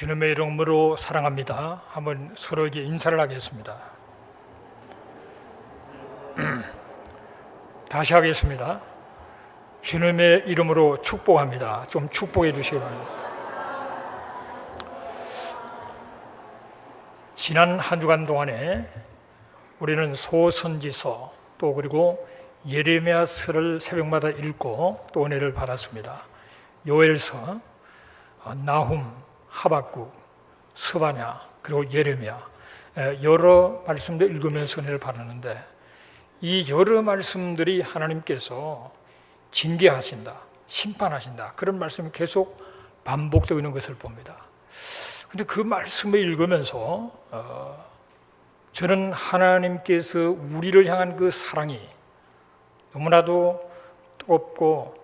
주님의 이름으로 사랑합니다. 한번 서로에게 인사를 하겠습니다. 다시 하겠습니다. 주님의 이름으로 축복합니다. 좀 축복해 주시기 바랍니다. 지난 한 주간 동안에 우리는 소선지서 또 그리고 예레미야서를 새벽마다 읽고 또 은혜를 받았습니다. 요엘서, 나훔, 하박국, 스바냐 그리고 예레미야 여러 말씀들 읽으면서 은혜를 받았는데 이 여러 말씀들이 하나님께서 징계하신다, 심판하신다 그런 말씀이 계속 반복되고 있는 것을 봅니다. 그런데 그 말씀을 읽으면서 저는 하나님께서 우리를 향한 그 사랑이 너무나도 뜨겁고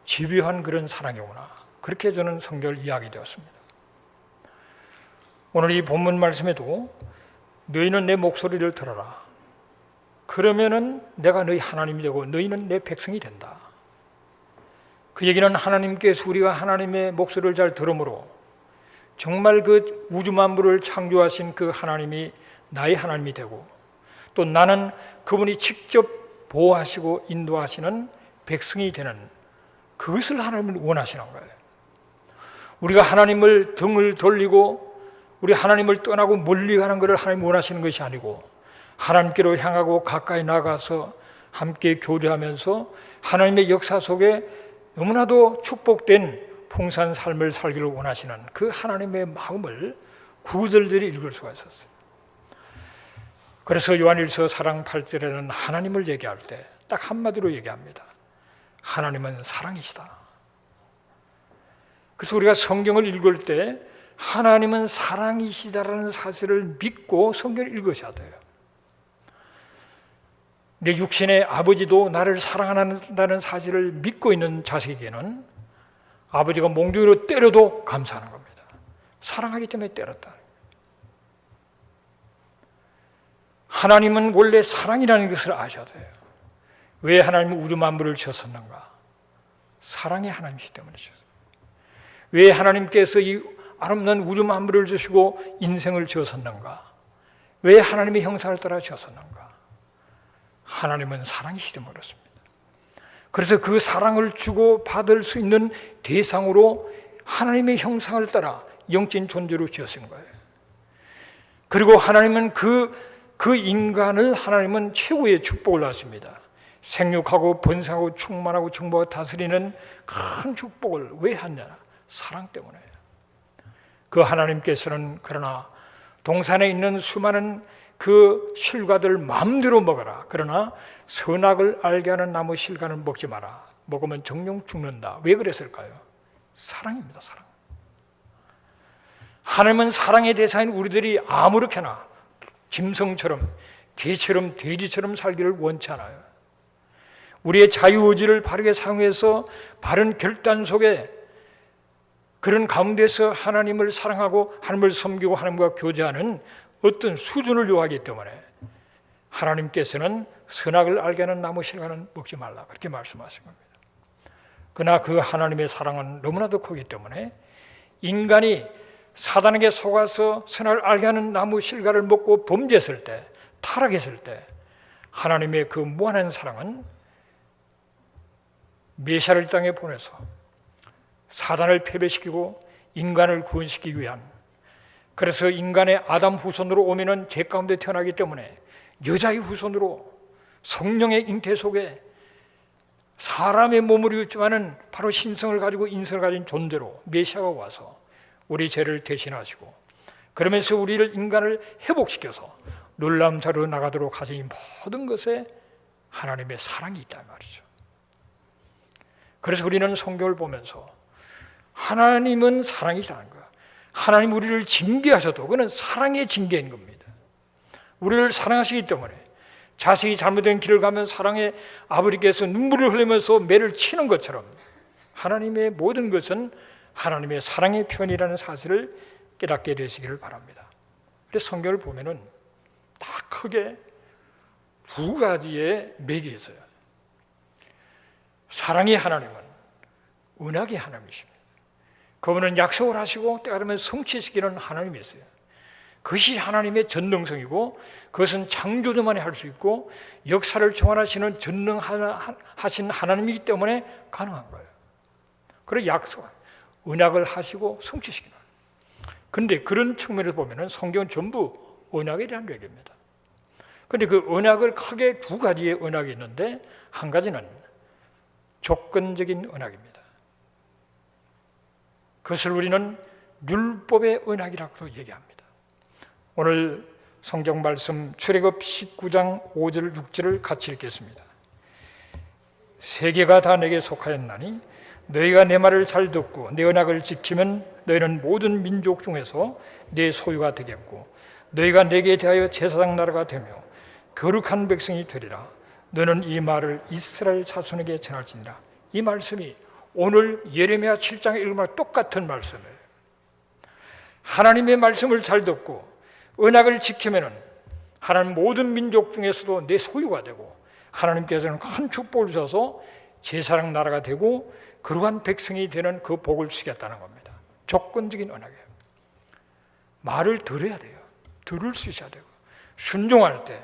집요한 그런 사랑이구나, 그렇게 저는 성경을 이해하게 되었습니다. 오늘 이 본문 말씀에도 너희는 내 목소리를 들어라. 그러면은 내가 너희 하나님이 되고 너희는 내 백성이 된다. 그 얘기는 하나님께서 우리가 하나님의 목소리를 잘 들으므로 정말 그 우주 만물을 창조하신 그 하나님이 나의 하나님이 되고 또 나는 그분이 직접 보호하시고 인도하시는 백성이 되는 그것을 하나님을 원하시는 거예요. 우리가 하나님을 등을 돌리고 우리 하나님을 떠나고 멀리 가는 것을 하나님 원하시는 것이 아니고 하나님께로 향하고 가까이 나가서 함께 교제하면서 하나님의 역사 속에 너무나도 축복된 풍성한 삶을 살기를 원하시는 그 하나님의 마음을 구절들이 읽을 수가 있었어요. 그래서 요한일서 사랑 8절에는 하나님을 얘기할 때 딱 한마디로 얘기합니다. 하나님은 사랑이시다. 그래서 우리가 성경을 읽을 때 하나님은 사랑이시다라는 사실을 믿고 성경을 읽으셔야 돼요. 내 육신의 아버지도 나를 사랑한다는 사실을 믿고 있는 자식에게는 아버지가 몽둥이로 때려도 감사하는 겁니다. 사랑하기 때문에 때렸다. 하나님은 원래 사랑이라는 것을 아셔야 돼요. 왜 하나님은 우주 만물을 지었었는가? 사랑의 하나님이시기 때문이죠. 왜 하나님께서 이 아름다운 우주 만물을 주시고 인생을 지었었는가? 왜 하나님의 형상을 따라 지었었는가? 하나님은 사랑이시기 때문에 그렇습니다. 그래서 그 사랑을 주고 받을 수 있는 대상으로 하나님의 형상을 따라 영적인 존재로 지었은 거예요. 그리고 하나님은 그 인간을 하나님은 최고의 축복을 하십니다. 생육하고 번성하고 충만하고 정복하고 다스리는 큰 축복을 왜 하냐? 사랑 때문에. 그 하나님께서는 그러나 동산에 있는 수많은 그 실과들 마음대로 먹어라. 그러나 선악을 알게 하는 나무 실과는 먹지 마라. 먹으면 정령 죽는다. 왜 그랬을까요? 사랑입니다. 사랑. 하나님은 사랑의 대상인 우리들이 아무렇게나 짐승처럼 개처럼 돼지처럼 살기를 원치 않아요. 우리의 자유의지를 바르게 사용해서 바른 결단 속에 그런 가운데서 하나님을 사랑하고 하나님을 섬기고 하나님과 교제하는 어떤 수준을 요하기 때문에 하나님께서는 선악을 알게 하는 나무 실과는 먹지 말라 그렇게 말씀하신 겁니다. 그러나 그 하나님의 사랑은 너무나도 크기 때문에 인간이 사단에게 속아서 선악을 알게 하는 나무 실과를 먹고 범죄했을 때, 타락했을 때 하나님의 그 무한한 사랑은 메시아를 땅에 보내서 사단을 패배시키고 인간을 구원시키기 위한, 그래서 인간의 아담 후손으로 오면은 죄 가운데 태어나기 때문에 여자의 후손으로 성령의 잉태 속에 사람의 몸을 입었지만은 바로 신성을 가지고 인성을 가진 존재로 메시아가 와서 우리 죄를 대신하시고 그러면서 우리를 인간을 회복시켜서 놀라운 자로 나가도록 하신 이 모든 것에 하나님의 사랑이 있단 말이죠. 그래서 우리는 성경을 보면서 하나님은 사랑이시라는 거야. 하나님 우리를 징계하셔도 그는 사랑의 징계인 겁니다. 우리를 사랑하시기 때문에 자식이 잘못된 길을 가면 사랑의 아버지께서 눈물을 흘리면서 매를 치는 것처럼 하나님의 모든 것은 하나님의 사랑의 표현이라는 사실을 깨닫게 되시기를 바랍니다. 그래서 성경을 보면은 다 크게 두 가지의 맥이 있어요. 사랑의 하나님은 은하계 하나님이십니다. 그분은 약속을 하시고 때가 되면 성취시키는 하나님이었어요. 그것이 하나님의 전능성이고 그것은 창조주만이 할 수 있고 역사를 총괄하시는 전능하신 하나님이기 때문에 가능한 거예요. 그래서 약속, 언약을 하시고 성취시키는. 그런데 그런 측면에서 보면 성경은 전부 언약에 대한 얘기입니다. 그런데 그 언약을 크게 두 가지의 언약이 있는데 한 가지는 조건적인 언약입니다. 그것을 우리는 율법의 언약이라고도 얘기합니다. 오늘 성경 말씀 출애굽 19장 5절 6절을 같이 읽겠습니다. 세계가 다 내게 속하였나니 너희가 내 말을 잘 듣고 내 언약을 지키면 너희는 모든 민족 중에서 내 소유가 되겠고 너희가 내게 대하여 제사장 나라가 되며 거룩한 백성이 되리라. 너는 이 말을 이스라엘 자손에게 전할지니라. 이 말씀이 오늘 예레미야 7장에 읽은 말 똑같은 말씀이에요. 하나님의 말씀을 잘 듣고 언약을 지키면 하나님 모든 민족 중에서도 내 소유가 되고 하나님께서는 큰 축복을 주셔서 제사장 나라가 되고 거룩한 백성이 되는 그 복을 주시겠다는 겁니다. 조건적인 언약이에요. 말을 들어야 돼요. 들을 수 있어야 되고 순종할 때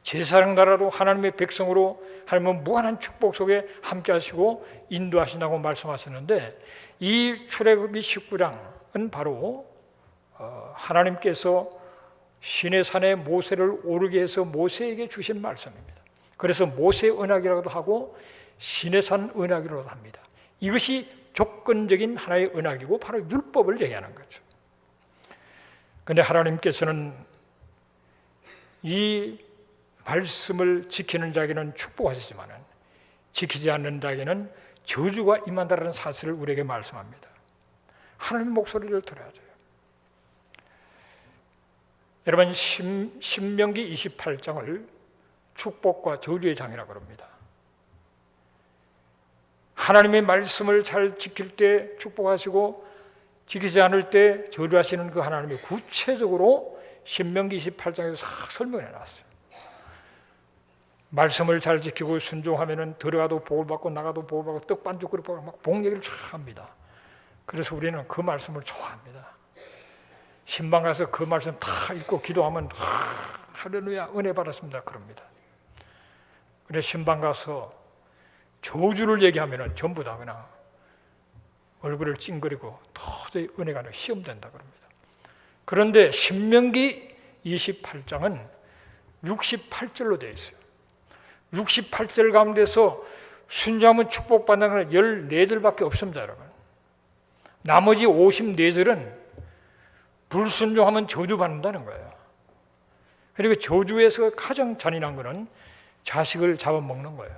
제사장 나라로 하나님의 백성으로 하나님은 무한한 축복 속에 함께 하시고 인도하신다고 말씀하셨는데 이 출애굽기 19장은 바로 하나님께서 시내산에 모세를 오르게 해서 모세에게 주신 말씀입니다. 그래서 모세 언약이라고도 하고 시내산 언약이라고도 합니다. 이것이 조건적인 하나의 언약이고 바로 율법을 얘기하는 거죠. 그런데 하나님께서는 이 말씀을 지키는 자에게는 축복하시지만 지키지 않는 자에게는 저주가 임한다는 사실을 우리에게 말씀합니다. 하나님의 목소리를 들어야 돼요. 여러분 신명기 28장을 축복과 저주의 장이라고 합니다. 하나님의 말씀을 잘 지킬 때 축복하시고 지키지 않을 때 저주하시는 그 하나님이 구체적으로 신명기 28장에서 설명해 놨어요. 말씀을 잘 지키고 순종하면 들어가도 복을 받고 나가도 복을 받고 떡반죽 그릇 받고 막 복 얘기를 쫙 합니다. 그래서 우리는 그 말씀을 좋아합니다. 신방 가서 그 말씀 다 읽고 기도하면 할렐루야 은혜 받았습니다 그럽니다. 그래서 신방 가서 저주를 얘기하면 전부 다 그냥 얼굴을 찡그리고 도저히 은혜가 아니라 시험된다 그럽니다. 그런데 신명기 28장은 68절로 되어 있어요. 68절 가운데서 순종하면 축복받는 건 14절밖에 없습니다 여러분. 나머지 54절은 불순종하면 저주받는다는 거예요. 그리고 저주에서 가장 잔인한 것은 자식을 잡아먹는 거예요.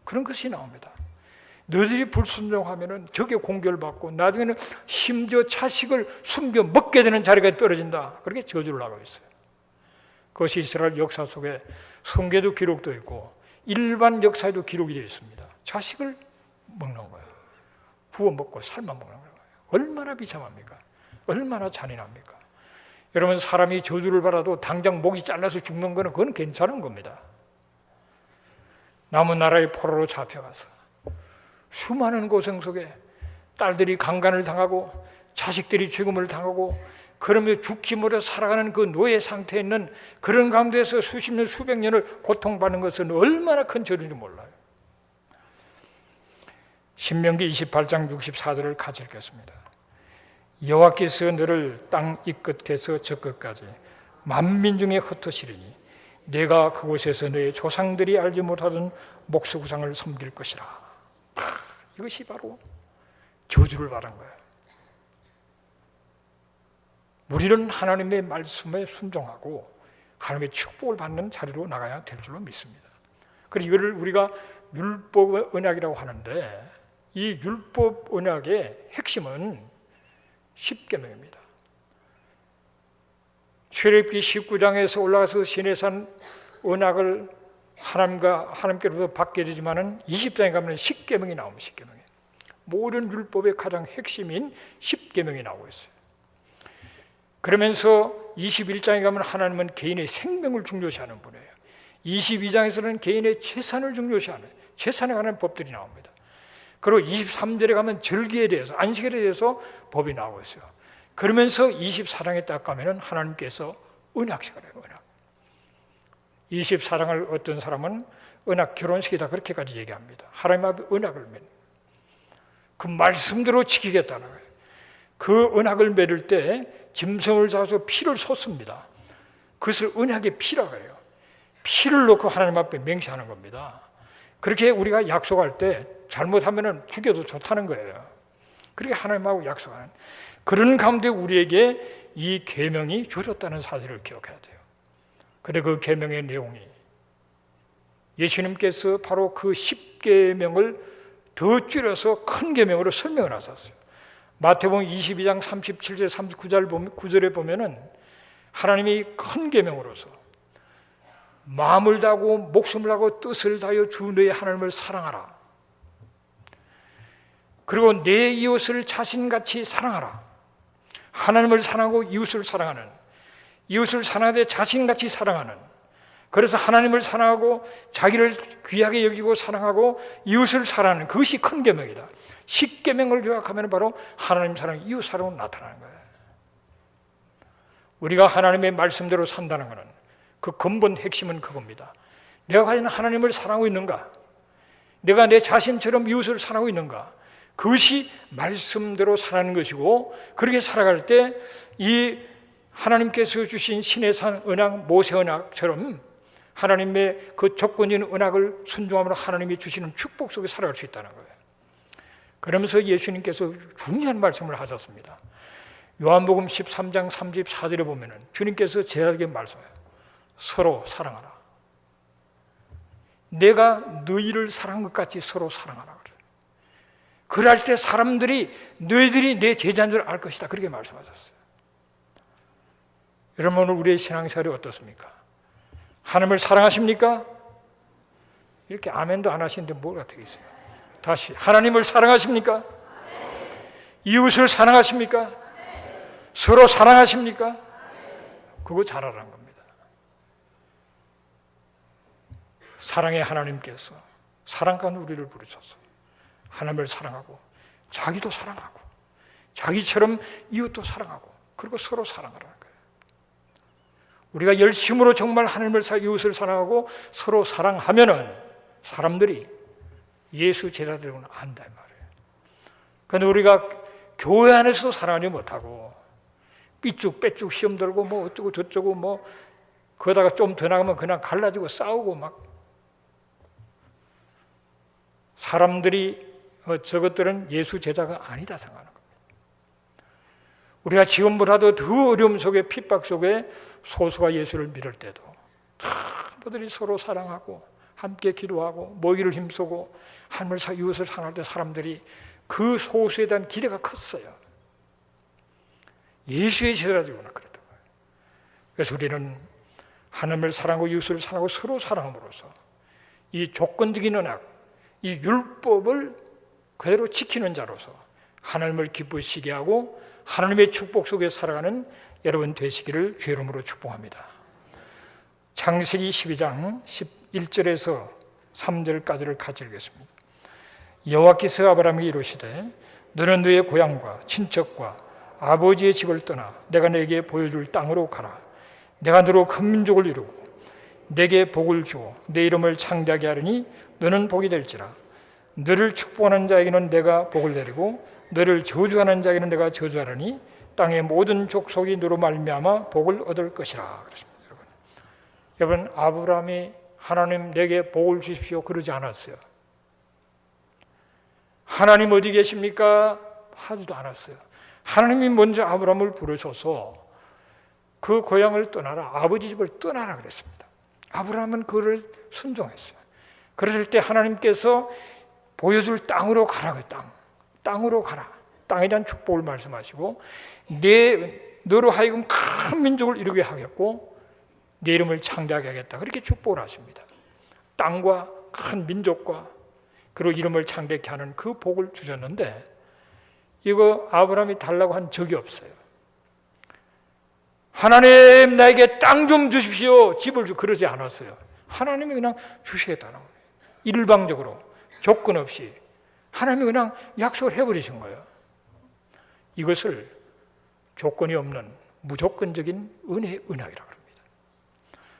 그런 것이 나옵니다. 너희들이 불순종하면 적의 공격을 받고 나중에는 심지어 자식을 숨겨 먹게 되는 자리가 떨어진다. 그렇게 저주를 하고 있어요. 그것이 이스라엘 역사 속에 성경에도 기록되어 있고 일반 역사에도 기록이 되어 있습니다. 자식을 먹는 거예요. 구워 먹고 삶아 먹는 거예요. 얼마나 비참합니까? 얼마나 잔인합니까? 여러분 사람이 저주를 받아도 당장 목이 잘라서 죽는 거는 그건 괜찮은 겁니다. 남은 나라의 포로로 잡혀가서 수많은 고생 속에 딸들이 강간을 당하고 자식들이 죽음을 당하고 그러며 죽지 못해 살아가는 그 노예 상태에 있는 그런 가운데서 수십 년 수백 년을 고통받는 것은 얼마나 큰 저주인지 몰라요. 신명기 28장 64절을 같이 읽겠습니다. 여호와께서 너를 땅 이 끝에서 저 끝까지 만민 중에 흩으시리니 내가 그곳에서 너의 조상들이 알지 못하던 목수구상을 섬길 것이라. 이것이 바로 저주를 받은 거예요. 우리는 하나님의 말씀에 순종하고 하나님의 축복을 받는 자리로 나가야 될 줄로 믿습니다. 그래서 이거를 우리가 율법 언약이라고 하는데 이 율법 언약의 핵심은 10계명입니다. 출애굽기 19장에서 올라가서 시내산 언약을 하나님께로부터 받게 되지만은 20장에 가면 10계명이 나옵니다. 10계명이. 모든 율법의 가장 핵심인 10계명이 나오고 있어요. 그러면서 21장에 가면 하나님은 개인의 생명을 중요시하는 분이에요. 22장에서는 개인의 재산을 중요시하는 재산에 관한 법들이 나옵니다. 그리고 23절에 가면 절기에 대해서, 안식일에 대해서 법이 나오고 있어요. 그러면서 24장에 딱 가면은 하나님께서 언약식을 해요. 언약. 24장을 어떤 사람은 언약 결혼식이다 그렇게까지 얘기합니다. 하나님 앞에 언약을 맺는, 그 말씀대로 지키겠다는 거예요. 그 언약을 맺을 때 짐승을 잡아서 피를 쏟습니다. 그것을 언약의 피라고 해요. 피를 넣고 하나님 앞에 맹세하는 겁니다. 그렇게 우리가 약속할 때 잘못하면 죽여도 좋다는 거예요. 그렇게 하나님하고 약속하는, 그런 가운데 우리에게 이 계명이 주어졌다는 사실을 기억해야 돼요. 그런데 그 계명의 내용이 예수님께서 바로 그 10계명을 더 줄여서 큰 계명으로 설명을 하셨어요. 마태복음 22장 37절 39절에 보면은 하나님이 큰 계명으로서 마음을 다하고 목숨을 다하고 뜻을 다하여 주 너의 하나님을 사랑하라. 그리고 내 이웃을 자신같이 사랑하라. 하나님을 사랑하고 이웃을 사랑하는, 이웃을 사랑하되 자신같이 사랑하는, 그래서 하나님을 사랑하고 자기를 귀하게 여기고 사랑하고 이웃을 사랑하는, 그것이 큰 계명이다. 10계명을 요약하면 바로 하나님 사랑, 이웃 사랑으로 나타나는 거예요. 우리가 하나님의 말씀대로 산다는 것은 그 근본 핵심은 그겁니다. 내가 과연 하나님을 사랑하고 있는가? 내가 내 자신처럼 이웃을 사랑하고 있는가? 그것이 말씀대로 살아가는 것이고, 그렇게 살아갈 때 이 하나님께서 주신 신의 산 언약, 모세 언약처럼 하나님의 그 조건적인 언약을 순종함으로 하나님이 주시는 축복 속에 살아갈 수 있다는 거예요. 그러면서 예수님께서 중요한 말씀을 하셨습니다. 요한복음 13장 34절에 보면 주님께서 제자에게 말씀해요. 서로 사랑하라. 내가 너희를 사랑한 것 같이 서로 사랑하라. 그럴 때 사람들이 너희들이 내 제자인 줄 알 것이다. 그렇게 말씀하셨어요. 여러분, 오늘 우리의 신앙생활이 어떻습니까? 하나님을 사랑하십니까? 이렇게 아멘도 안 하시는데 뭐가 되겠어요? 다시, 하나님을 사랑하십니까? 이웃을 사랑하십니까? 서로 사랑하십니까? 그거 잘하라는 겁니다. 사랑의 하나님께서 사랑하는 우리를 부르셔서 하나님을 사랑하고 자기도 사랑하고 자기처럼 이웃도 사랑하고 그리고 서로 사랑하라는 거예요. 우리가 열심으로 정말 하나님을 이웃을 사랑하고 서로 사랑하면은 사람들이 예수 제자들은 안다 이 말이에요. 그런데 우리가 교회 안에서도 사랑하지 못하고 삐쭉빼쭉 시험 들고 뭐 어쩌고 저쩌고 뭐 그러다가 좀 더 나가면 그냥 갈라지고 싸우고 막 사람들이 저것들은 예수 제자가 아니다 생각하는 겁니다. 우리가 지금보다도 더 어려움 속에 핍박 속에 소수가 예수를 믿을 때도 사람들이 서로 사랑하고 함께 기도하고 모이기를 힘쓰고 하나님을 이웃을 사랑할 때 사람들이 그 소수에 대한 기대가 컸어요. 예수의 제자들이구나 그랬던 거예요. 그래서 우리는 하나님을 사랑하고 이웃을 사랑하고 서로 사랑함으로써 이 조건적인 언약, 이 율법을 그대로 지키는 자로서 하나님을 기쁘시게 하고 하나님의 축복 속에 살아가는 여러분 되시기를 주의 이름으로 축복합니다. 창세기 12장 11절에서 3절까지를 같이 읽겠습니다. 여호와께서 아브라함에게 이르시되 너는 너의 고향과 친척과 아버지의 집을 떠나 내가 내게 보여줄 땅으로 가라. 내가 너로 큰 민족을 이루고 내게 복을 주어 내 이름을 창대하게 하리니 너는 복이 될지라. 너를 축복하는 자에게는 내가 복을 내리고 너를 저주하는 자에게는 내가 저주하리니 땅의 모든 족속이 너로 말미암아 복을 얻을 것이라. 그렇습니다. 여러분, 아브라함이 하나님 내게 복을 주십시오 그러지 않았어요. 하나님 어디 계십니까? 하지도 않았어요. 하나님이 먼저 아브라함을 부르셔서 그 고향을 떠나라, 아버지 집을 떠나라 그랬습니다. 아브라함은 그를 순종했어요. 그랬을 때 하나님께서 보여줄 땅으로 가라, 그 땅으로 가라. 땅에 대한 축복을 말씀하시고 너로 하여금 큰 민족을 이루게 하겠고 내 이름을 창대하게 하겠다. 그렇게 축복을 하십니다. 땅과 큰 민족과 그리고 이름을 창대케 하는 그 복을 주셨는데 이거 아브라함이 달라고 한 적이 없어요. 하나님 나에게 땅 좀 주십시오, 집을 좀 그러지 않았어요. 하나님이 그냥 주시겠다는 거예요. 일방적으로 조건 없이 하나님이 그냥 약속을 해버리신 거예요. 이것을 조건이 없는 무조건적인 은혜의 언약이라고 합니다.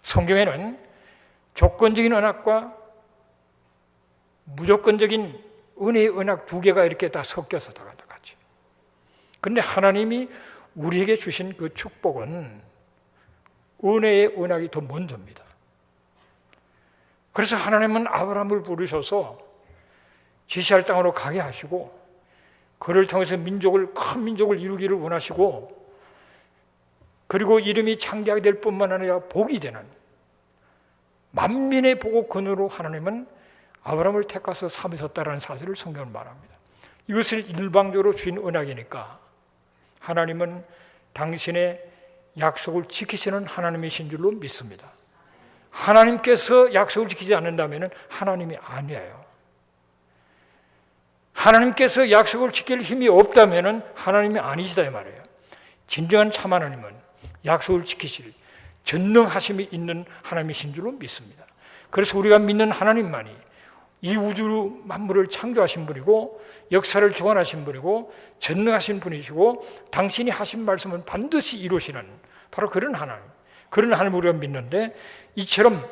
성경에는 조건적인 언약과 무조건적인 은혜의 언약 두 개가 이렇게 다 섞여서 나간다 같이. 그런데 하나님이 우리에게 주신 그 축복은 은혜의 언약이 더 먼저입니다. 그래서 하나님은 아브라함을 부르셔서 지시할 땅으로 가게 하시고 그를 통해서 큰 민족을 이루기를 원하시고 그리고 이름이 창대하게 될 뿐만 아니라 복이 되는 만민의 복의 근원으로 하나님은 아브라함을 택하서 삼으셨다라는 사실을 성경은 말합니다. 이것을 일방적으로 주신 언약이니까 하나님은 당신의 약속을 지키시는 하나님이신 줄로 믿습니다. 하나님께서 약속을 지키지 않는다면 하나님이 아니에요. 하나님께서 약속을 지킬 힘이 없다면 하나님이 아니시다 이 말이에요. 진정한 참 하나님은 약속을 지키실 전능하심이 있는 하나님이신 줄로 믿습니다. 그래서 우리가 믿는 하나님만이 이 우주 만물을 창조하신 분이고 역사를 주관하신 분이고 전능하신 분이시고 당신이 하신 말씀은 반드시 이루시는 바로 그런 하나님을 우리가 믿는데 이처럼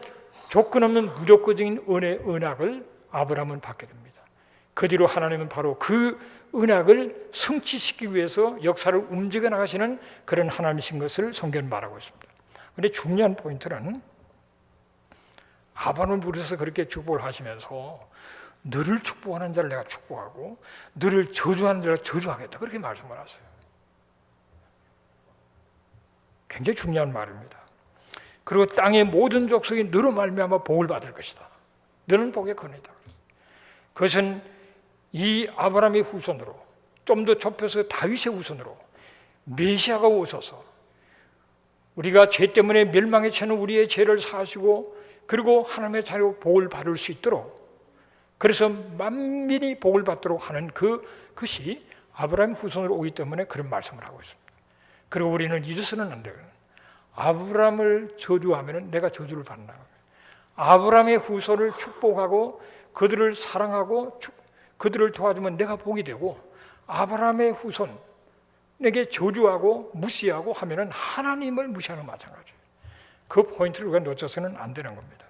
조건 없는 무조건적인 은혜의 언약을 아브라함은 받게 됩니다. 그 뒤로 하나님은 바로 그 언약을 성취시키기 위해서 역사를 움직여 나가시는 그런 하나님이신 것을 성경은 말하고 있습니다. 그런데 중요한 포인트는 아브라함을 부르셔서 그렇게 축복을 하시면서 너를 축복하는 자를 내가 축복하고 너를 저주하는 자를 저주하겠다 그렇게 말씀을 하세요. 굉장히 중요한 말입니다. 그리고 땅의 모든 족속이 너로 말미암아 복을 받을 것이다. 너는 복의 근원이다. 그것은 이 아브라함의 후손으로 좀 더 좁혀서 다윗의 후손으로 메시아가 오셔서 우리가 죄 때문에 멸망에 처한 우리의 죄를 사하시고 그리고 하나님의 자녀로 복을 받을 수 있도록 그래서 만민이 복을 받도록 하는 그것이 아브라함 후손으로 오기 때문에 그런 말씀을 하고 있습니다. 그리고 우리는 잊어서는 안 돼요. 아브라함을 저주하면 내가 저주를 받는다. 아브라함의 후손을 축복하고 그들을 사랑하고 그들을 도와주면 내가 복이 되고 아브라함의 후손에게 저주하고 무시하고 하면 하나님을 무시하는 것 마찬가지예요. 그 포인트를 우리가 놓쳐서는 안 되는 겁니다.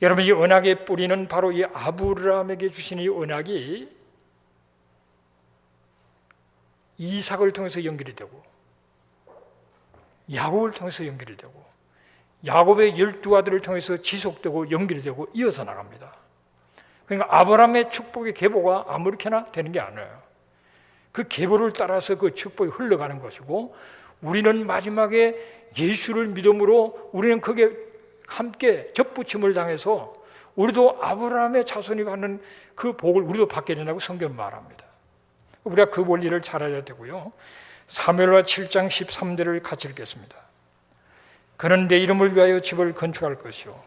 여러분 이 언약의 뿌리는 바로 이 아브라함에게 주신 이 언약이 이삭을 통해서 연결이 되고 야곱을 통해서 연결이 되고 야곱의 12아들을 통해서 지속되고 연결이 되고 이어서 나갑니다. 그러니까 아브라함의 축복의 계보가 아무렇게나 되는 게 아니에요. 그 계보를 따라서 그 축복이 흘러가는 것이고 우리는 마지막에 예수를 믿음으로 우리는 거기에 함께 접붙임을 당해서 우리도 아브라함의 자손이 받는 그 복을 우리도 받게 된다고 성경은 말합니다. 우리가 그 원리를 잘 알아야 되고요. 사무엘하 7장 13절을 같이 읽겠습니다. 그는 내 이름을 위하여 집을 건축할 것이요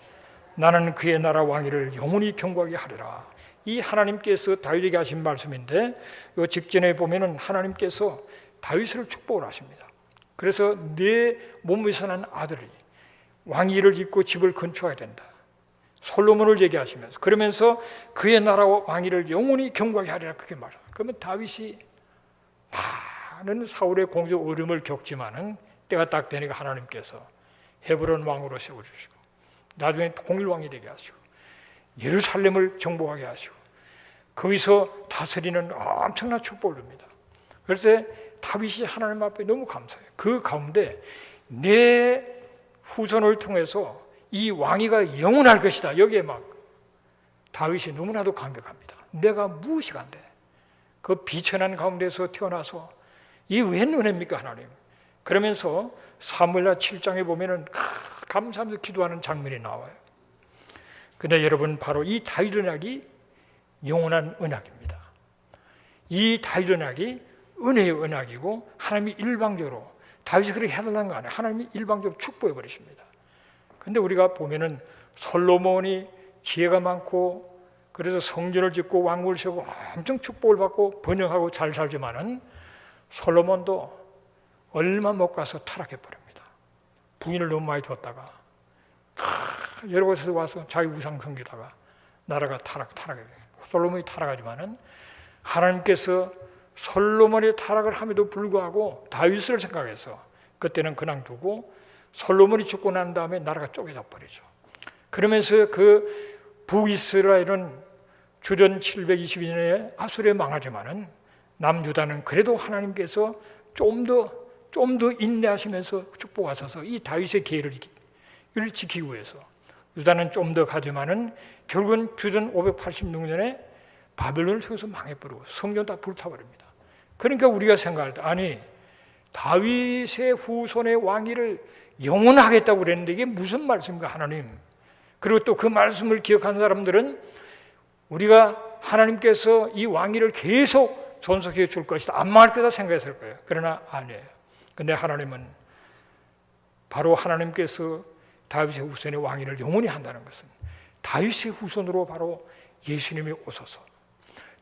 나는 그의 나라 왕위를 영원히 경고하게 하리라. 이 하나님께서 다윗에게 하신 말씀인데 이 직전에 보면은 하나님께서 다윗을 축복을 하십니다. 그래서 내 몸에서 난 아들이 왕위를 잇고 집을 건축해야 된다. 솔로몬을 얘기하시면서 그러면서 그의 나라와 왕위를 영원히 경고하게 하리라 그렇게 말합니다. 그러면 다윗이 많은 사울의 공적 어려움을 겪지만은 때가 딱 되니까 하나님께서 헤브론 왕으로 세워주시고 나중에 통일왕이 되게 하시고 예루살렘을 정복하게 하시고 거기서 다스리는 엄청난 축복을 줍니다. 그래서 다윗이 하나님 앞에 너무 감사해요. 그 가운데 내 후손을 통해서 이 왕위가 영원할 것이다. 여기에 막 다윗이 너무나도 감격합니다. 내가 무엇이 간대? 그 비천한 가운데서 태어나서 이 웬 은혜입니까 하나님? 그러면서 사무엘하 7장에 보면은 감사하면서 기도하는 장면이 나와요. 근데 여러분 바로 이 다윗 언약이 영원한 언약입니다. 이 다윗 언약이 은혜의 언약이고 하나님이 일방적으로 다윗이 그렇게 해달라는 거 아니에요. 하나님이 일방적으로 축복해 버리십니다. 근데 우리가 보면은 솔로몬이 지혜가 많고 그래서 성전을 짓고 왕국을 세우고 엄청 축복을 받고 번영하고 잘 살지만은 솔로몬도 얼마 못 가서 타락해 버립니다. 부인을 너무 많이 뒀다가 여러 곳에서 와서 자기 우상 섬기다가 나라가 타락해. 솔로몬이 타락하지만은 하나님께서 솔로몬의 타락을 함에도 불구하고 다윗을 생각해서 그때는 그냥 두고 솔로몬이 죽고 난 다음에 나라가 쪼개져 버리죠. 그러면서 그 북이스라엘은 주전 722년에 아수르에 망하지만은 남유다는 그래도 하나님께서 좀 더 인내하시면서 축복하셔서 이 다윗의 계를 지키기 위해서 유다는 좀 더 가지만은 결국은 주전 586년에 바벨론을 통해서 망해버리고 성전 다 불타버립니다. 그러니까 우리가 생각할 때 아니 다윗의 후손의 왕위를 영원하겠다고 그랬는데 이게 무슨 말씀인가 하나님. 그리고 또 그 말씀을 기억한 사람들은 우리가 하나님께서 이 왕위를 계속 존속해 줄 것이다 안 망할 거다 생각했을 거예요. 그러나 아니에요. 근데 하나님은 바로 하나님께서 다윗의 후손의 왕위를 영원히 한다는 것은 다윗의 후손으로 바로 예수님이 오셔서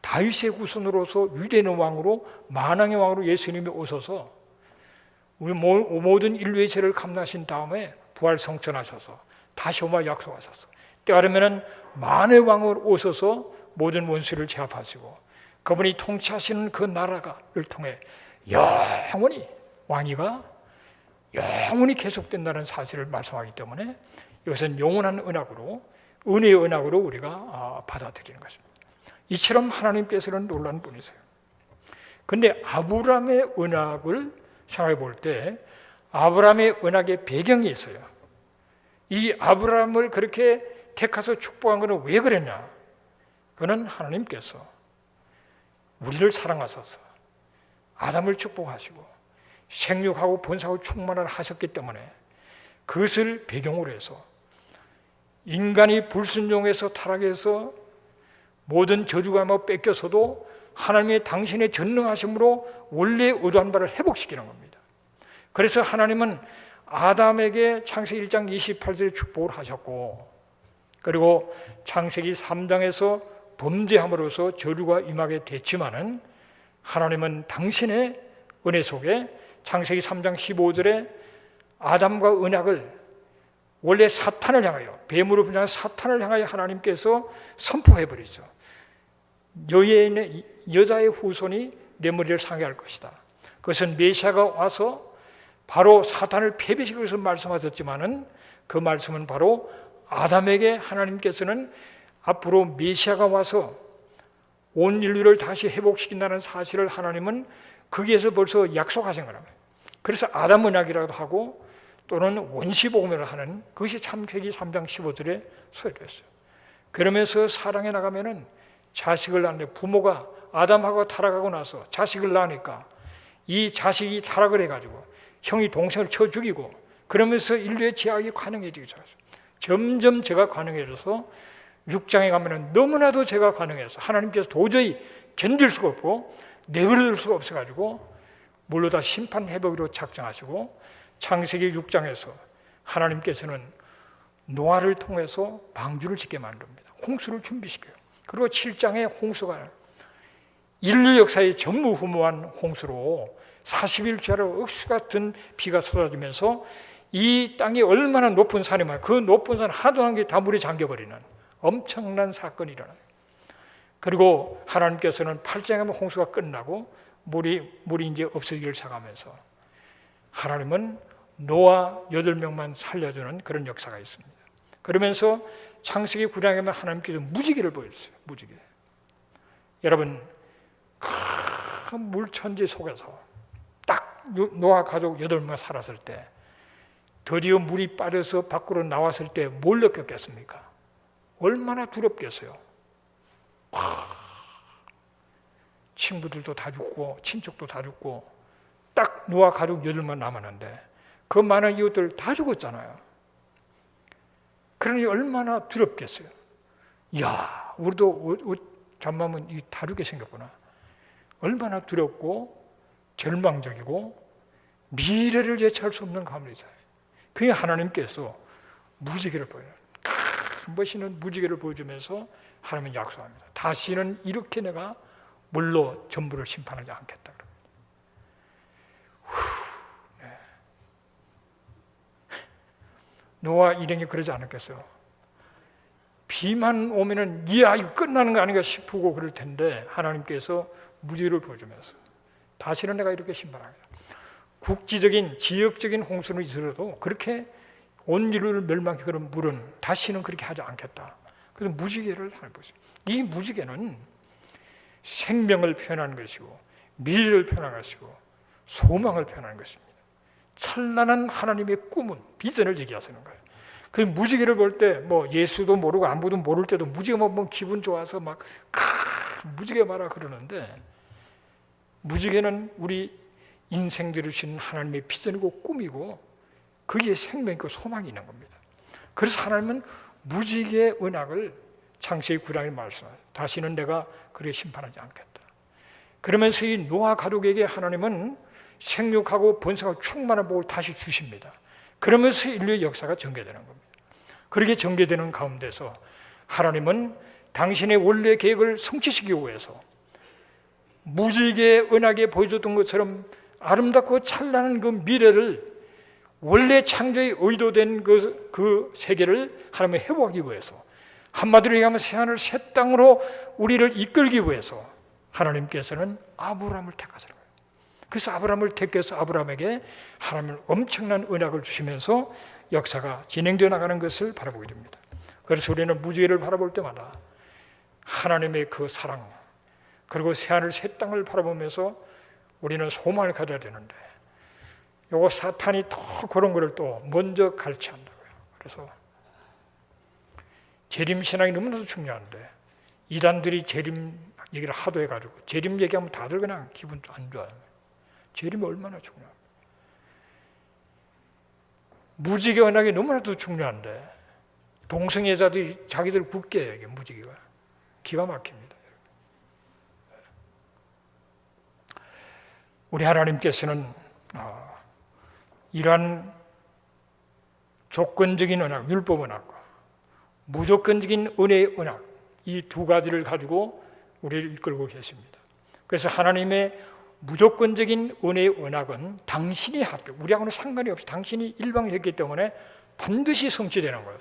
다윗의 후손으로서 유대인의 왕으로 만왕의 왕으로 예수님이 오셔서 우리 모든 인류의 죄를 감당하신 다음에 부활 성천하셔서 다시 오마 약속하셔서 때가 되면 만의 왕으로 오셔서 모든 원수를 제압하시고 그분이 통치하시는 그 나라를 통해 영원히 왕위가 영원히 계속된다는 사실을 말씀하기 때문에 이것은 영원한 언약으로 은혜의 언약으로 우리가 받아들이는 것입니다. 이처럼 하나님께서는 놀라운 분이세요. 그런데 아브라함의 언약을 생각해 볼 때 아브라함의 언약의 배경이 있어요. 이 아브라함을 그렇게 택하서 축복한 것은 왜 그랬냐? 그는 하나님께서 우리를 사랑하셔서 아담을 축복하시고 생육하고 번성하고 충만을 하셨기 때문에 그것을 배경으로 해서 인간이 불순종해서 타락해서 모든 저주가 뺏겨서도 하나님의 당신의 전능하심으로 원래 의도한 바를 회복시키는 겁니다. 그래서 하나님은 아담에게 창세기 1장 28절에 축복을 하셨고 그리고 창세기 3장에서 범죄함으로써 저주가 임하게 됐지만은 하나님은 당신의 은혜 속에 창세기 3장 15절에 아담과 언약을 원래 사탄을 향하여 뱀으로 분양한 사탄을 향하여 하나님께서 선포해버리죠. 여자의 후손이 내 머리를 상해할 것이다. 그것은 메시아가 와서 바로 사탄을 패배시키기 위해서 말씀하셨지만은 그 말씀은 바로 아담에게 하나님께서는 앞으로 메시아가 와서 온 인류를 다시 회복시킨다는 사실을 하나님은 거기에서 벌써 약속하신 거라고요. 그래서 아담 언약이라고 하고 또는 원시복음이라고 하는 그것이 창세기 3장 15절에 소개되어 있어요. 그러면서 사랑해 나가면은 자식을 낳는데 부모가 아담하고 타락하고 나서 자식을 낳으니까 이 자식이 타락을 해가지고 형이 동생을 쳐 죽이고 그러면서 인류의 제약이 가능해지기 시작했어요. 점점 제가 가능해져서 6장에 가면은 너무나도 제가 가능해서 하나님께서 도저히 견딜 수가 없고 내버려둘 수가 없어가지고 물로 다 심판 회복으로 작정하시고 창세기 6장에서 하나님께서는 노아를 통해서 방주를 짓게 만듭니다. 홍수를 준비시켜요. 그리고 7장에 홍수가 인류 역사의 전무후무한 홍수로 40일째로 억수 같은 비가 쏟아지면서 이 땅이 얼마나 높은 산이면 그 높은 산 하도 한 게 다 물에 잠겨버리는 엄청난 사건이 일어나요. 그리고 하나님께서는 8장에 하면 홍수가 끝나고 물이 이제 없어지기를 시작하면서 하나님은 노아 8명만 살려주는 그런 역사가 있습니다. 그러면서 창세기 9장에 하면 하나님께서 무지개를 보여주세요. 무지개. 여러분 큰 물천지 속에서 딱 노아 가족 8명 살았을 때 드디어 물이 빠져서 밖으로 나왔을 때 뭘 느꼈겠습니까? 얼마나 두렵겠어요. 친구들도 다 죽고 친척도 다 죽고 딱 노아 가족 8명 남았는데 그 많은 이웃들 다 죽었잖아요. 그러니 얼마나 두렵겠어요. 이야, 우리도 잠깐만 다르게 생겼구나. 얼마나 두렵고 절망적이고 미래를 예측할 수 없는 가문이 있어요. 그게 하나님께서 무지개를 보여요. 멋있는 무지개를 보여주면서 하나님은 약속합니다. 다시는 이렇게 내가 물로 전부를 심판하지 않겠다. 네. 노아 일행이 그러지 않았겠어요. 비 비만 오면은 이야 이거 끝나는 거 아닌가 싶고 그럴 텐데 하나님께서 무지개를 보여주면서 다시는 내가 이렇게 심판하겠다. 국지적인 지역적인 홍수는 있어도 그렇게 온 인류를 멸망시키는 물은 다시는 그렇게 하지 않겠다. 그래서 무지개를 하는 것이죠. 이 무지개는 생명을 표현하는 것이고 미래를 표현하는 것이고 소망을 표현하는 것입니다. 찬란한 하나님의 꿈은 비전을 얘기하시는 거예요. 그 무지개를 볼 때 뭐 예수도 모르고 아무도 모를 때도 무지개만 보면 기분 좋아서 막 무지개 봐라 그러는데 무지개는 우리 인생들을 주신 하나님의 비전이고 꿈이고 거기에 생명이고 소망이 있는 겁니다. 그래서 하나님은 무지개의 언약을 창세기 9장에 말씀해요. 다시는 내가 그렇게 심판하지 않겠다. 그러면서 이 노아 가족에게 하나님은 생육하고 번성하고 충만한 복을 다시 주십니다. 그러면서 인류의 역사가 전개되는 겁니다. 그렇게 전개되는 가운데서 하나님은 당신의 원래 계획을 성취시키기 위해서 무지개의 언약에 보여줬던 것처럼 아름답고 찬란한 그 미래를 원래 창조의 의도된 그 세계를 하나님이 회복하기 위해서 한마디로 얘기하면 새하늘 새 땅으로 우리를 이끌기 위해서 하나님께서는 아브라함을 택하시는 거예요. 그래서 아브라함을 택해서 아브라함에게 하나님은 엄청난 언약을 주시면서 역사가 진행되어 나가는 것을 바라보게 됩니다. 그래서 우리는 무지개를 바라볼 때마다 하나님의 그 사랑 그리고 새하늘 새 땅을 바라보면서 우리는 소망을 가져야 되는데 요거 사탄이 또 그런 거를 또 먼저 갈취한다고요. 그래서 재림신앙이 너무나도 중요한데 이단들이 재림 얘기를 하도 해가지고 재림 얘기하면 다들 그냥 기분 안 좋아요. 재림이 얼마나 중요합니까? 무지개 언약이 너무나도 중요한데 동성애자들이 자기들 굳게 해요. 이게 무지개가 기가 막힙니다. 우리 하나님께서는 이러한 조건적인 언약, 율법 언약과 무조건적인 은혜의 언약 이 두 가지를 가지고 우리를 이끌고 계십니다. 그래서 하나님의 무조건적인 은혜의 언약은 당신이 합격, 우리하고는 상관이 없이 당신이 일방했기 때문에 반드시 성취되는 거예요.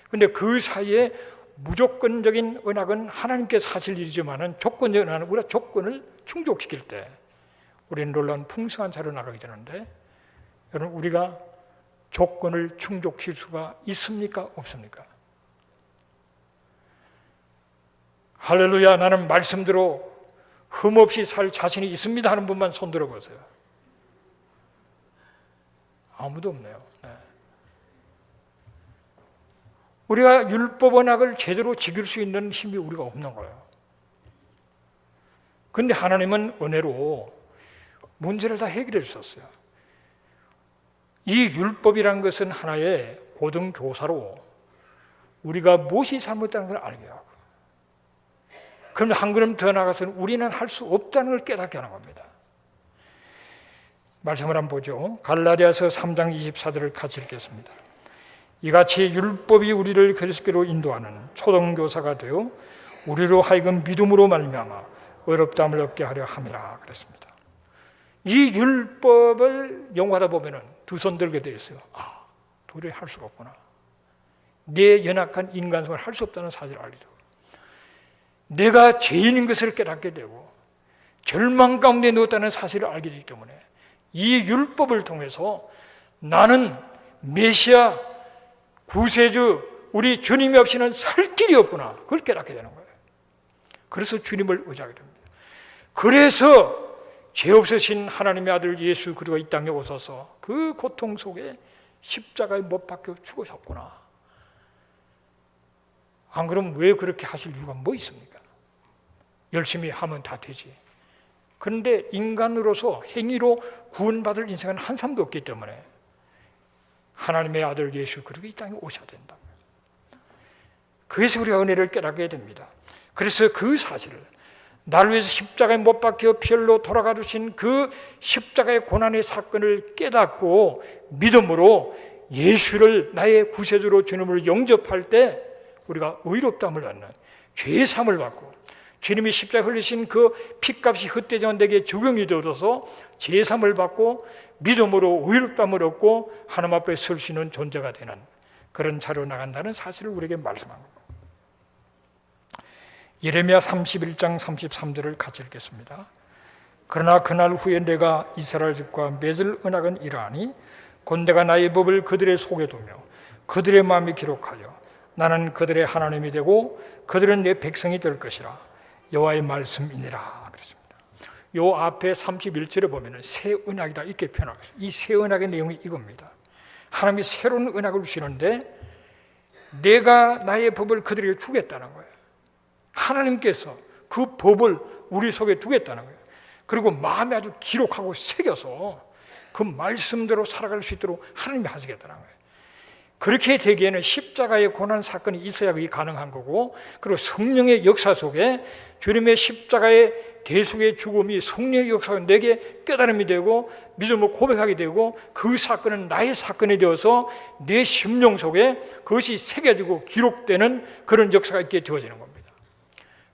그런데 그 사이에 무조건적인 언약은 하나님께서 하실 일이지만 조건적인 언약은 우리가 조건을 충족시킬 때 우리는 놀라운 풍성한 자로 나가게 되는데 여러분 우리가 조건을 충족시킬 수가 있습니까? 없습니까? 할렐루야. 나는 말씀대로 흠없이 살 자신이 있습니다 하는 분만 손 들어보세요. 아무도 없네요. 네. 우리가 율법 언약을 제대로 지킬 수 있는 힘이 우리가 없는 거예요. 그런데 하나님은 은혜로 문제를 다 해결해 주셨어요. 이 율법이라는 것은 하나의 고등교사로 우리가 무엇이 잘못되는 걸 알게 하고 그럼 한 걸음 더 나가서는 우리는 할 수 없다는 걸 깨닫게 하는 겁니다. 말씀을 한번 보죠. 갈라디아서 3장 24절을 같이 읽겠습니다. 이같이 율법이 우리를 그리스도로 인도하는 초등교사가 되어 우리로 하여금 믿음으로 말미암아 의롭다함을 얻게 하려 함이라 그랬습니다. 이 율법을 연구하다 보면은 두 손 들게 되어 있어요. 도저히 할 수가 없구나. 내 연약한 인간성을 할 수 없다는 사실을 알게 되고 내가 죄인인 것을 깨닫게 되고 절망 가운데 누웠다는 사실을 알게 되기 때문에 이 율법을 통해서 나는 메시아 구세주 우리 주님이 없이는 살 길이 없구나. 그걸 깨닫게 되는 거예요. 그래서 주님을 의지하게 됩니다. 그래서 죄 없으신 하나님의 아들 예수 그리스도가 이 땅에 오셔서 그 고통 속에 십자가에 못 박혀 죽으셨구나. 안 그러면 왜 그렇게 하실 이유가 뭐 있습니까? 열심히 하면 다 되지. 그런데 인간으로서 행위로 구원받을 인생은 한 사람도 없기 때문에 하나님의 아들 예수 그리스도가 이 땅에 오셔야 된다. 그래서 우리가 은혜를 깨닫게 됩니다. 그래서 그 사실을 나를 위해서 십자가에 못 박혀 피 흘려 돌아가 주신 그 십자가의 고난의 사건을 깨닫고 믿음으로 예수를 나의 구세주로 주님을 영접할 때 우리가 의롭다함을 받는 죄사함을 받고 주님이 십자가에 흘리신 그 피값이 헛되지 않은 데게 적용이 되어서 죄사함을 받고 믿음으로 의롭다함을 얻고 하나님 앞에 설 수 있는 존재가 되는 그런 자로 나간다는 사실을 우리에게 말씀한 겁니다. 예레미야 31장 33절을 같이 읽겠습니다. 그러나 그날 후에 내가 이스라엘 집과 맺을 언약은 이러하니 곧 내가 나의 법을 그들의 속에 두며 그들의 마음에 기록하여 나는 그들의 하나님이 되고 그들은 내 백성이 될 것이라. 여호와의 말씀이니라 그랬습니다. 요 앞에 31절에 보면 새 언약이다 이렇게 표현하고 있어요. 이 새 언약의 내용이 이겁니다. 하나님이 새로운 언약을 주시는데 내가 나의 법을 그들에게 주겠다는 거예요. 하나님께서 그 법을 우리 속에 두겠다는 거예요. 그리고 마음에 아주 기록하고 새겨서 그 말씀대로 살아갈 수 있도록 하나님이 하시겠다는 거예요. 그렇게 되기에는 십자가의 고난 사건이 있어야 그게 가능한 거고, 그리고 성령의 역사 속에 주님의 십자가의 대속의 죽음이 성령의 역사가 내게 깨달음이 되고 믿음을 고백하게 되고 그 사건은 나의 사건이 되어서 내 심령 속에 그것이 새겨지고 기록되는 그런 역사가 있게 되어지는 겁니다.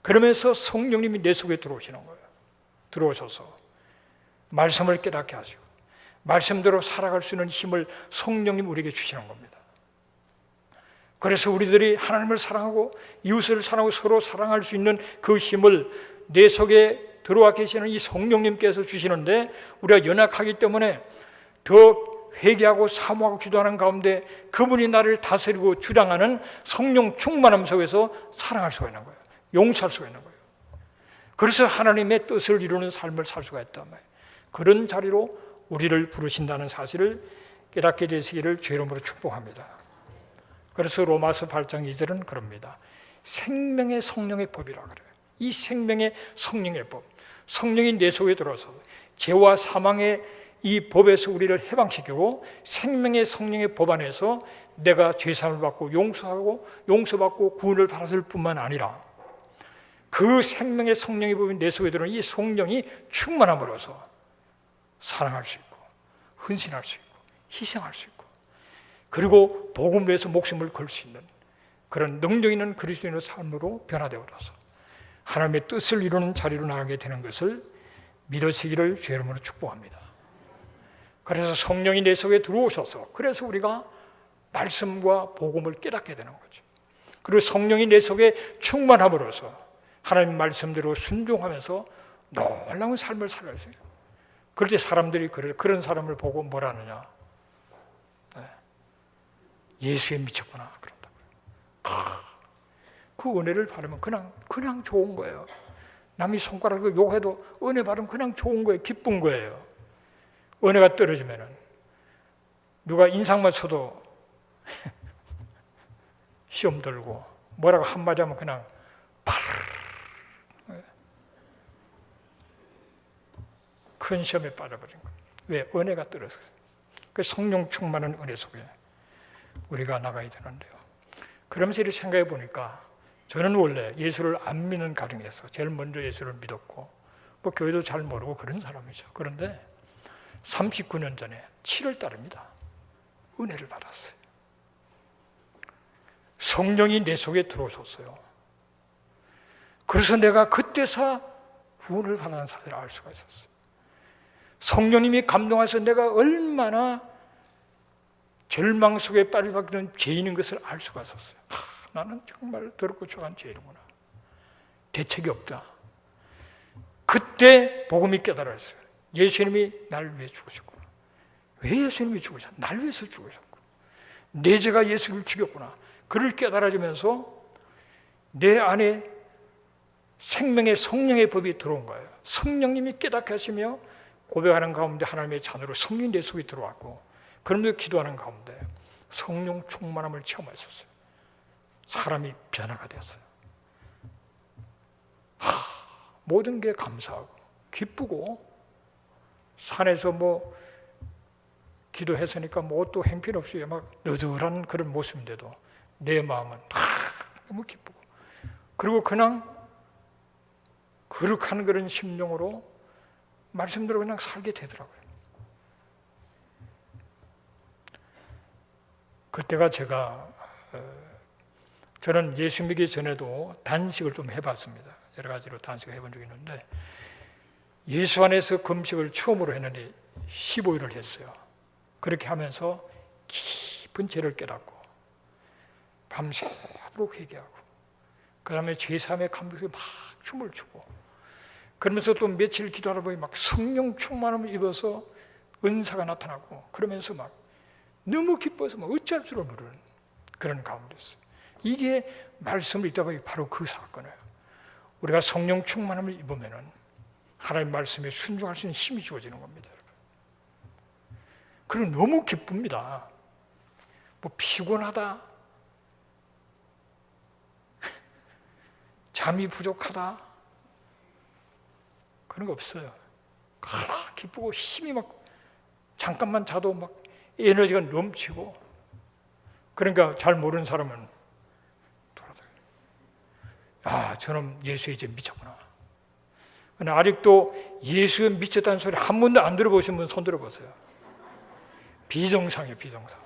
그러면서 성령님이 내 속에 들어오시는 거예요. 들어오셔서 말씀을 깨닫게 하시고 말씀대로 살아갈 수 있는 힘을 성령님 우리에게 주시는 겁니다. 그래서 우리들이 하나님을 사랑하고 이웃을 사랑하고 서로 사랑할 수 있는 그 힘을 내 속에 들어와 계시는 이 성령님께서 주시는데, 우리가 연약하기 때문에 더 회개하고 사모하고 기도하는 가운데 그분이 나를 다스리고 주장하는 성령 충만함 속에서 사랑할 수가 있는 거예요. 용서할 수가 있는 거예요. 그래서 하나님의 뜻을 이루는 삶을 살 수가 있단 말이에요. 그런 자리로 우리를 부르신다는 사실을 깨닫게 되시기를 주의 이름으로 축복합니다. 그래서 로마서 8장 2절은 그럽니다. 생명의 성령의 법이라 그래요. 이 생명의 성령의 법, 성령이 내 속에 들어서 죄와 사망의 이 법에서 우리를 해방시키고 생명의 성령의 법 안에서 내가 죄사함을 받고 용서받고 구원을 받았을 뿐만 아니라 그 생명의 성령의 법이 내 속에 들어오는 이 성령이 충만함으로써 사랑할 수 있고 헌신할 수 있고 희생할 수 있고 그리고 복음을 위해서 목숨을 걸 수 있는 그런 능력 있는 그리스도인의 삶으로 변화되어서 하나님의 뜻을 이루는 자리로 나가게 되는 것을 믿으시기를 주의 이름으로 축복합니다. 그래서 성령이 내 속에 들어오셔서 그래서 우리가 말씀과 복음을 깨닫게 되는 거죠. 그리고 성령이 내 속에 충만함으로써 하나님 말씀대로 순종하면서 놀라운 삶을 살아야 돼요. 그럴 때 사람들이 그런 사람을 보고 뭐라 하느냐, 예수에 미쳤구나 그런다고요. 그 은혜를 받으면 그냥 좋은 거예요. 남이 손가락으로 욕해도 은혜 받으면 그냥 좋은 거예요. 기쁜 거예요. 은혜가 떨어지면은 누가 인상만 써도 시험 들고 뭐라고 한마디 하면 그냥 큰 시험에 빠져버린 거예요. 왜? 은혜가 떨어졌어요. 그 성령 충만한 은혜 속에 우리가 나가야 되는데요. 그러면서 이렇게 생각해 보니까 저는 원래 예수를 안 믿는 가정에서 제일 먼저 예수를 믿었고 뭐 교회도 잘 모르고 그런 사람이죠. 그런데 39년 전에 7월 달입니다. 은혜를 받았어요. 성령이 내 속에 들어오셨어요. 그래서 내가 그때서 구원을 받았다는 사실을 알 수가 있었어요. 성령님이 감동해서 내가 얼마나 절망 속에 빠져박히는 죄인인 것을 알 수가 있었어요. 나는 정말 더럽고 추한 죄인이구나. 대책이 없다. 그때 복음이 깨달았어요. 예수님이 날 위해 죽으셨구나. 왜 예수님이 죽으셨나? 날 위해서 죽으셨구나. 내 죄가 예수를 죽였구나. 그를 깨달아지면서 내 안에 생명의 성령의 법이 들어온 거예요. 성령님이 깨닫게 하시며 고백하는 가운데 하나님의 자녀로 성령이 내 속에 들어왔고 그러면서 기도하는 가운데 성령 충만함을 체험했었어요. 사람이 변화가 됐어요. 모든 게 감사하고 기쁘고 산에서 뭐 기도했으니까 뭐 또 행편없이 막 너덜한 그런 모습인데도 내 마음은 너무 기쁘고 그리고 그냥 거룩한 그런 심령으로 말씀대로 그냥 살게 되더라고요. 그때가 저는 예수 믿기 전에도 단식을 좀 해봤습니다. 여러 가지로 단식을 해본 적이 있는데 예수 안에서 금식을 처음으로 했는데 15일을 했어요. 그렇게 하면서 깊은 죄를 깨닫고 밤새도록 회개하고 그 다음에 제3의 감격에 막 춤을 추고, 그러면서 또 며칠 기도하다 보니 막 성령 충만함을 입어서 은사가 나타나고, 그러면서 막 너무 기뻐서 막 어찌할 줄을 모르는 그런 가운데서, 이게 말씀을 읽다 보니 바로 그 사건이에요. 우리가 성령 충만함을 입으면은 하나님 말씀에 순종할 수 있는 힘이 주어지는 겁니다. 그리고 너무 기쁩니다. 뭐 피곤하다, 잠이 부족하다, 그런 거 없어요. 기쁘고 힘이 막 잠깐만 자도 막 에너지가 넘치고. 그러니까 잘 모르는 사람은 돌아다녀요. 저놈 예수에 이제 미쳤구나. 근데 아직도 예수에 미쳤다는 소리 한 번도 안 들어보신 분 손 들어보세요. 비정상이에요, 비정상.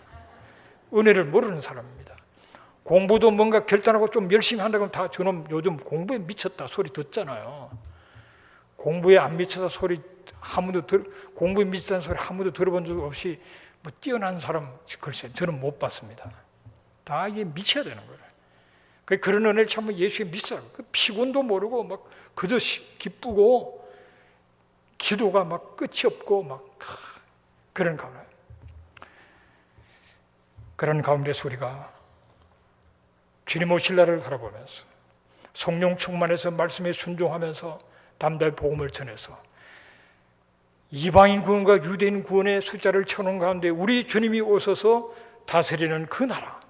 은혜를 모르는 사람입니다. 공부도 뭔가 결단하고 좀 열심히 한다고 다 저놈 요즘 공부에 미쳤다 소리 듣잖아요. 공부에 안 미쳤다 소리 공부에 미쳤다는 소리 한 번도 들어본 적 없이 뭐 뛰어난 사람, 글쎄 저는 못 봤습니다. 다 이게 미쳐야 되는 거예요. 그런 은혜를 참으면 예수에 미쳐요. 피곤도 모르고 막 그저 기쁘고, 기도가 막 끝이 없고 막 그런 가운데. 그런 가운데서 우리가 주님 오실 날을 바라보면서 성령 충만해서 말씀에 순종하면서 담대히 복음을 전해서 이방인 구원과 유대인 구원의 숫자를 쳐놓은 가운데 우리 주님이 오셔서 다스리는 그 나라,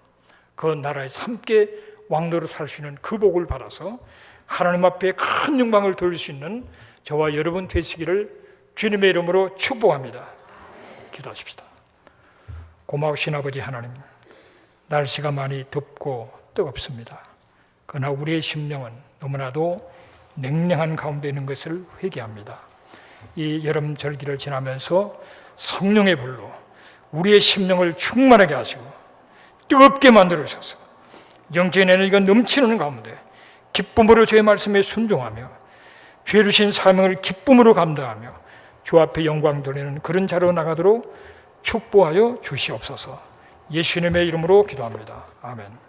그 나라에서 함께 왕노로 살 수 있는 그 복을 받아서 하나님 앞에 큰 영광을 돌릴 수 있는 저와 여러분 되시기를 주님의 이름으로 축복합니다. 기도하십시다. 고마우신 아버지 하나님, 날씨가 많이 덥고 뜨겁습니다. 그러나 우리의 심령은 너무나도 냉랭한 가운데 있는 것을 회개합니다. 이 여름 절기를 지나면서 성령의 불로 우리의 심령을 충만하게 하시고 뜨겁게 만들어 주셔서 영적인 에너지가 넘치는 가운데 기쁨으로 주의 말씀에 순종하며 주의 주신 사명을 기쁨으로 감당하며 주 앞에 영광 돌리는 그런 자로 나가도록 축복하여 주시옵소서. 예수님의 이름으로 기도합니다. 아멘.